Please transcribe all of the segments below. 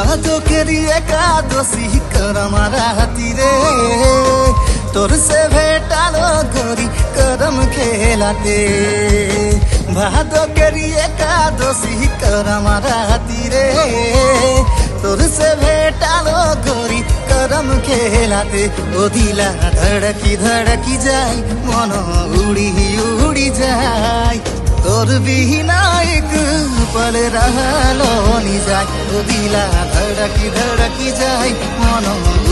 ভাদকেরি একাদশী করম রাতিরে তোর সে ভেটালো গরি করম খেলাতে ভাদকেরি একাদশী করম রাতিরে তোর সে ভেটালো গরি করম খেলাতে ও দিলা ধড়কি ধড়কি যায় মন উড়ি উড়ি যায় তোর বিহীনা এক পল রহলো নি যায় ও দিলা ধড়কি ধড়কি যায় মন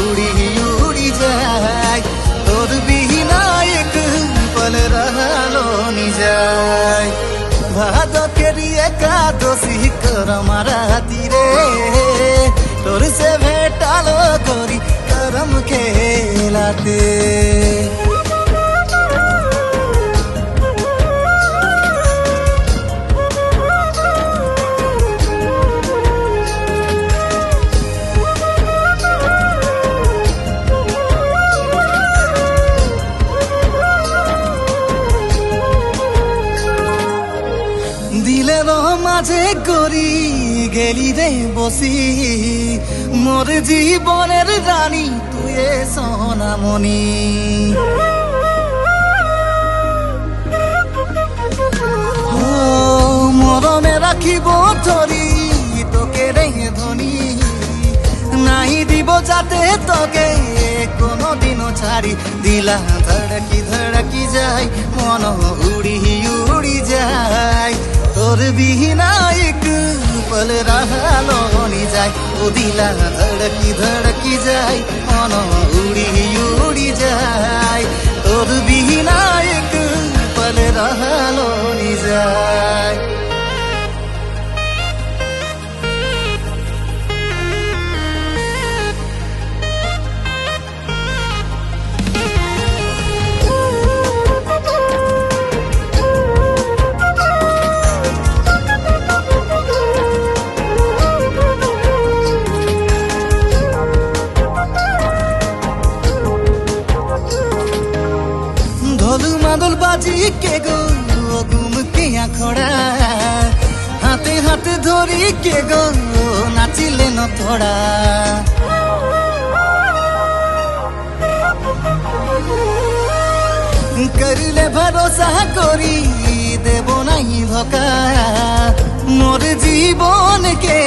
উড়ি উড়ি যায় তোর বিহীনা এক পল রহলো নি যায় ভাদকেরি একাদশী করম রাতিরে তোর সে ভেটালো গরি করম খেলাতে দিলের মাঝে গরি গেলি রে বসি মোর জীবনের রানী তুই সোনামণি মরমে রাখিব ধরি তোকে রে ধনী নাই দিব যাতে তোকে কোনদিনও ছাড়ি দিলা ধড়কি ধড়কি যায় মন উড়ি উড়ি যায় তোর বিহীনা এক পল রহলো নি যায় ও দিলা ধড়কি ধড়কি যায় মন উড়ি উড়ি যায় তোর বিহীনা এক পল রহলো নি যায় মাদল বাজি কে গো ঘুম কে আখড়া হাতে হাতে ধরি কে গো নাচিলে ন থোড়া করলে ভরসা করি দেব নাই ধোকা মোর জীবন কে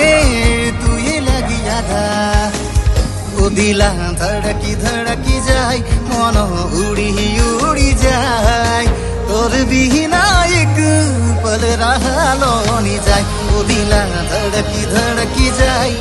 তুই লাগিয়া দা ও দিলা ধড়কি ধড়কি যায় মন উড়ি উড়ি যায় তোর বিহীনা এক পল রহলো নি যায় ও দিলা ধড়কি ধড়কি যায়